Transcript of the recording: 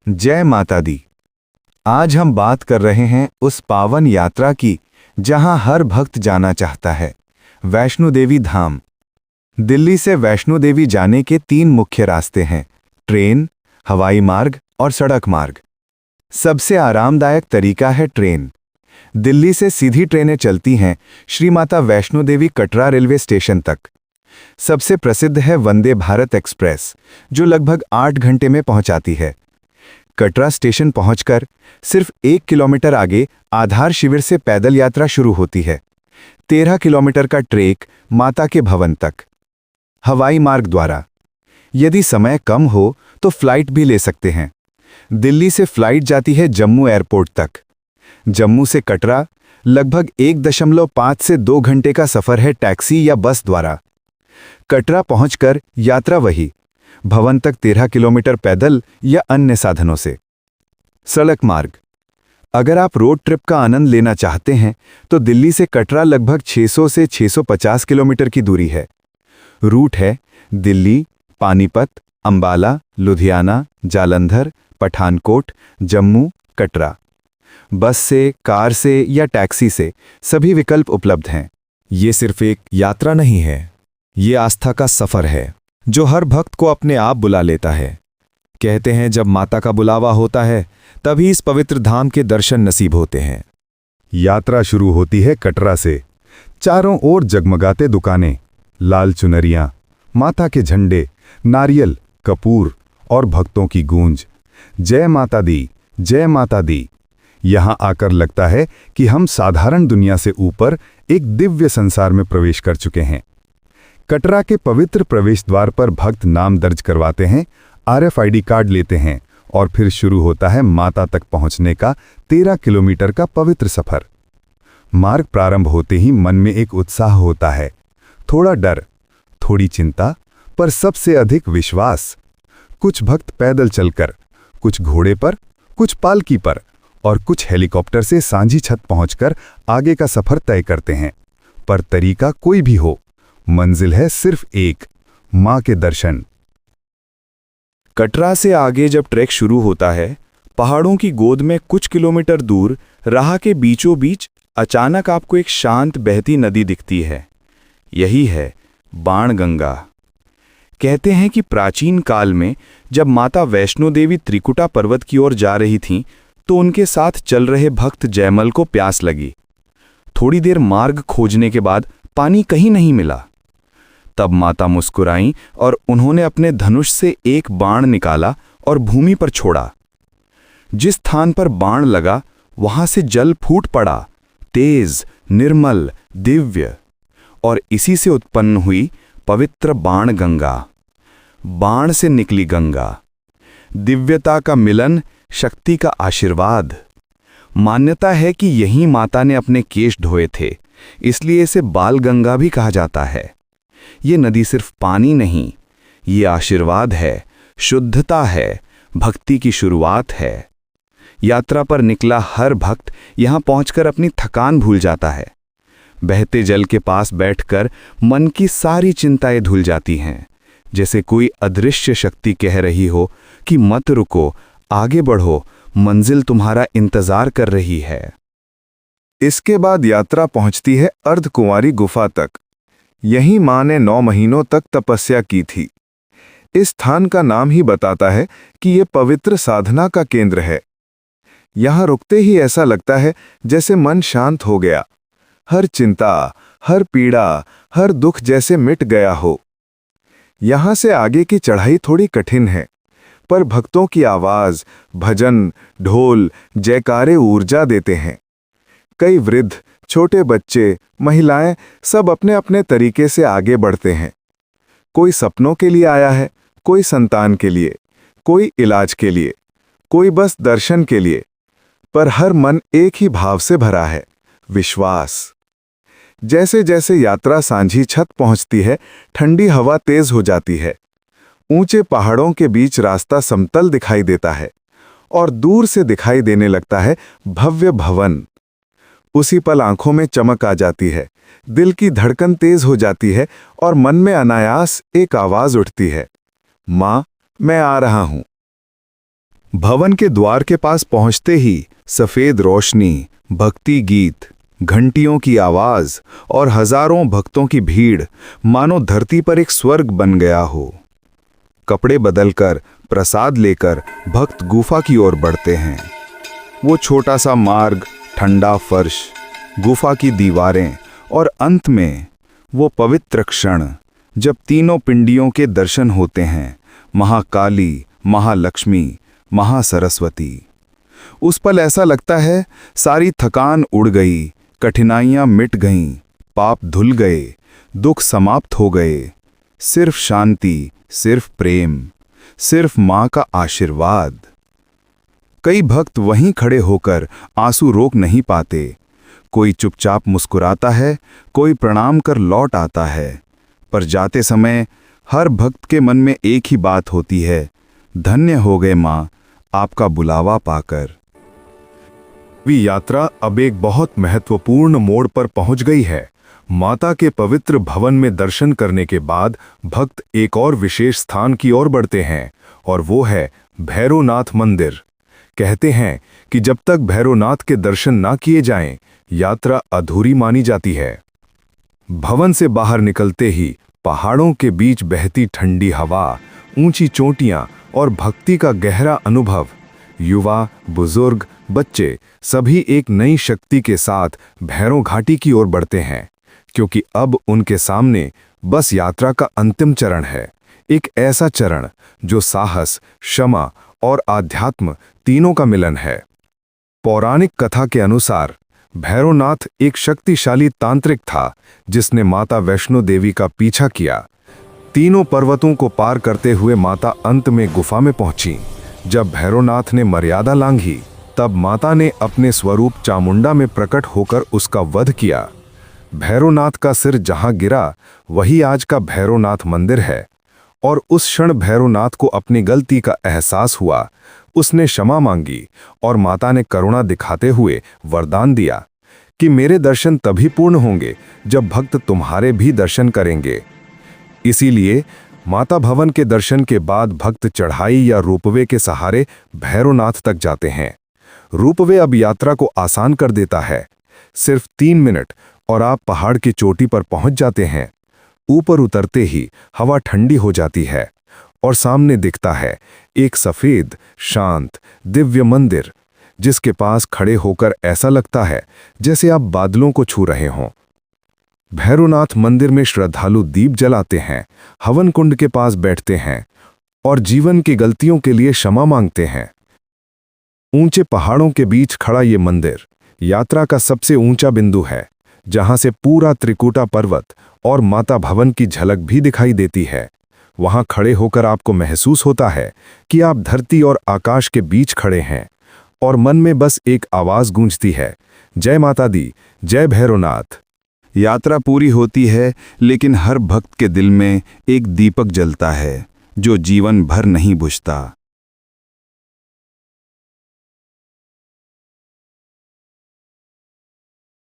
जय माता दी। आज हम बात कर रहे हैं उस पावन यात्रा की जहां हर भक्त जाना चाहता है, वैष्णो देवी धाम। दिल्ली से वैष्णो देवी जाने के 3 मुख्य रास्ते हैं: ट्रेन, हवाई मार्ग और सड़क मार्ग। सबसे आरामदायक तरीका है ट्रेन। दिल्ली से सीधी ट्रेनें चलती हैं श्री माता वैष्णो देवी कटरा रेलवे स्टेशन तक। सबसे प्रसिद्ध है वंदे भारत एक्सप्रेस, जो लगभग 8 घंटे में पहुंचाती है। कटरा स्टेशन पहुंचकर सिर्फ 1 किलोमीटर आगे आधार शिविर से पैदल यात्रा शुरू होती है। 13 किलोमीटर का ट्रेक माता के भवन तक। हवाई मार्ग द्वारा यदि समय कम हो तो फ्लाइट भी ले सकते हैं। दिल्ली से फ्लाइट जाती है जम्मू एयरपोर्ट तक। जम्मू से कटरा लगभग 1.5 से 2 घंटे का सफर है टैक्सी या बस द्वारा। कटरा पहुंचकर यात्रा वही, भवन तक 13 किलोमीटर पैदल या अन्य साधनों से। सड़क मार्ग अगर आप रोड ट्रिप का आनंद लेना चाहते हैं तो दिल्ली से कटरा लगभग 600 से 650 किलोमीटर की दूरी है। रूट है दिल्ली, पानीपत, अंबाला, लुधियाना, जालंधर, पठानकोट, जम्मू, कटरा। बस से, कार से या टैक्सी से सभी विकल्प उपलब्ध हैं। ये सिर्फ एक यात्रा नहीं है, ये आस्था का सफर है जो हर भक्त को अपने आप बुला लेता है। कहते हैं जब माता का बुलावा होता है तभी इस पवित्र धाम के दर्शन नसीब होते हैं। यात्रा शुरू होती है कटरा से। चारों ओर जगमगाते दुकानें, लाल चुनरियां, माता के झंडे, नारियल, कपूर और भक्तों की गूंज, जय माता दी, जय माता दी। यहां आकर लगता है कि हम साधारण दुनिया से ऊपर एक दिव्य संसार में प्रवेश कर चुके हैं। कटरा के पवित्र प्रवेश द्वार पर भक्त नाम दर्ज करवाते हैं, RFID कार्ड लेते हैं और फिर शुरू होता है माता तक पहुंचने का 13 किलोमीटर का पवित्र सफर। मार्ग प्रारंभ होते ही मन में एक उत्साह होता है, थोड़ा डर, थोड़ी चिंता, पर सबसे अधिक विश्वास। कुछ भक्त पैदल चलकर, कुछ घोड़े पर, कुछ पालकी पर और कुछ हेलीकॉप्टर से सांझी छत पहुंचकर आगे का सफर तय करते हैं। पर तरीका कोई भी हो, मंजिल है सिर्फ एक, मां के दर्शन। कटरा से आगे जब ट्रैक शुरू होता है, पहाड़ों की गोद में कुछ किलोमीटर दूर राह के बीचों बीच अचानक आपको एक शांत बहती नदी दिखती है। यही है बाणगंगा। कहते हैं कि प्राचीन काल में जब माता वैष्णो देवी त्रिकुटा पर्वत की ओर जा रही थीं, तो उनके साथ चल रहे भक्त जयमल को प्यास लगी। थोड़ी देर मार्ग खोजने के बाद पानी कहीं नहीं मिला। तब माता मुस्कुराईं और उन्होंने अपने धनुष से एक बाण निकाला और भूमि पर छोड़ा। जिस स्थान पर बाण लगा वहां से जल फूट पड़ा, तेज, निर्मल, दिव्य, और इसी से उत्पन्न हुई पवित्र बाणगंगा। बाण से निकली गंगा, दिव्यता का मिलन, शक्ति का आशीर्वाद। मान्यता है कि यहीं माता ने अपने केश धोए थे, इसलिए इसे बालगंगा भी कहा जाता है। ये नदी सिर्फ पानी नहीं, ये आशीर्वाद है, शुद्धता है, भक्ति की शुरुआत है। यात्रा पर निकला हर भक्त यहां पहुंचकर अपनी थकान भूल जाता है। बहते जल के पास बैठकर मन की सारी चिंताएं धुल जाती हैं, जैसे कोई अदृश्य शक्ति कह रही हो कि मत रुको, आगे बढ़ो, मंजिल तुम्हारा इंतजार कर रही है। इसके बाद यात्रा पहुंचती है अर्धकुंवारी गुफा तक। यहीं मां ने 9 महीनों तक तपस्या की थी। इस स्थान का नाम ही बताता है कि यह पवित्र साधना का केंद्र है। यहां रुकते ही ऐसा लगता है जैसे मन शांत हो गया, हर चिंता, हर पीड़ा, हर दुख जैसे मिट गया हो। यहां से आगे की चढ़ाई थोड़ी कठिन है, पर भक्तों की आवाज, भजन, ढोल, जयकारे ऊर्जा देते हैं। कई वृद्ध, छोटे बच्चे, महिलाएं सब अपने अपने तरीके से आगे बढ़ते हैं। कोई सपनों के लिए आया है, कोई संतान के लिए, कोई इलाज के लिए, कोई बस दर्शन के लिए, पर हर मन एक ही भाव से भरा है, विश्वास। जैसे जैसे यात्रा सांझी छत पहुंचती है, ठंडी हवा तेज हो जाती है। ऊंचे पहाड़ों के बीच रास्ता समतल दिखाई देता है और दूर से दिखाई देने लगता है भव्य भवन। उसी पल आंखों में चमक आ जाती है, दिल की धड़कन तेज हो जाती है और मन में अनायास एक आवाज उठती है, मां, मैं आ रहा हूं। भवन के द्वार के पास पहुंचते ही सफेद रोशनी, भक्ति गीत, घंटियों की आवाज और हजारों भक्तों की भीड़ मानो धरती पर एक स्वर्ग बन गया हो। कपड़े बदलकर, प्रसाद लेकर भक्त गुफा की ओर बढ़ते हैं। वो छोटा सा मार्ग, ठंडा फर्श, गुफा की दीवारें और अंत में वो पवित्र क्षण जब तीनों पिंडियों के दर्शन होते हैं, महाकाली, महालक्ष्मी, महासरस्वती। उस पल ऐसा लगता है सारी थकान उड़ गई, कठिनाइयां मिट गईं, पाप धुल गए, दुख समाप्त हो गए। सिर्फ शांति, सिर्फ प्रेम, सिर्फ मां का आशीर्वाद। कई भक्त वहीं खड़े होकर आंसू रोक नहीं पाते। कोई चुपचाप मुस्कुराता है, कोई प्रणाम कर लौट आता है, पर जाते समय हर भक्त के मन में एक ही बात होती है, धन्य हो गए मां, आपका बुलावा पाकर। यात्रा अब एक बहुत महत्वपूर्ण मोड़ पर पहुंच गई है। माता के पवित्र भवन में दर्शन करने के बाद भक्त एक और विशेष स्थान की ओर बढ़ते हैं और वो है भैरवनाथ मंदिर। कहते हैं कि जब तक भैरवनाथ के दर्शन ना किए जाएं, यात्रा अधूरी मानी जाती है। भवन से बाहर निकलते ही पहाड़ों के बीच बहती ठंडी हवा, ऊंची चोटियां और भक्ति का गहरा अनुभव। युवा, बुजुर्ग, बच्चे सभी एक नई शक्ति के साथ भैरव घाटी की ओर बढ़ते हैं, क्योंकि अब उनके सामने बस यात्रा का अंतिम चरण है। एक ऐसा चरण जो साहस, क्षमा और आध्यात्म तीनों का मिलन है। पौराणिक कथा के अनुसार भैरवनाथ एक शक्तिशाली तांत्रिक था जिसने माता वैष्णो देवी का पीछा किया। तीनों पर्वतों को पार करते हुए माता अंत में गुफा में पहुंची। जब भैरवनाथ ने मर्यादा लांघी, तब माता ने अपने स्वरूप चामुंडा में प्रकट होकर उसका वध किया। भैरवनाथ का सिर जहां गिरा, वही आज का भैरवनाथ मंदिर है। और उस क्षण भैरवनाथ को अपनी गलती का एहसास हुआ। उसने क्षमा मांगी और माता ने करुणा दिखाते हुए वरदान दिया कि मेरे दर्शन तभी पूर्ण होंगे जब भक्त तुम्हारे भी दर्शन करेंगे। इसीलिए माता भवन के दर्शन के बाद भक्त चढ़ाई या रोपवे के सहारे भैरवनाथ तक जाते हैं। रोपवे अब यात्रा को आसान कर देता है। सिर्फ 3 मिनट और आप पहाड़ की चोटी पर पहुंच जाते हैं। ऊपर उतरते ही हवा ठंडी हो जाती है और सामने दिखता है एक सफेद, शांत, दिव्य मंदिर, जिसके पास खड़े होकर ऐसा लगता है जैसे आप बादलों को छू रहे हों। भैरवनाथ मंदिर में श्रद्धालु दीप जलाते हैं, हवन कुंड के पास बैठते हैं और जीवन की गलतियों के लिए क्षमा मांगते हैं। ऊंचे पहाड़ों के बीच खड़ा ये मंदिर यात्रा का सबसे ऊंचा बिंदु है, जहां से पूरा त्रिकुटा पर्वत और माता भवन की झलक भी दिखाई देती है। वहां खड़े होकर आपको महसूस होता है कि आप धरती और आकाश के बीच खड़े हैं और मन में बस एक आवाज गूंजती है, जय माता दी, जय भैरवनाथ। यात्रा पूरी होती है, लेकिन हर भक्त के दिल में एक दीपक जलता है जो जीवन भर नहीं बुझता।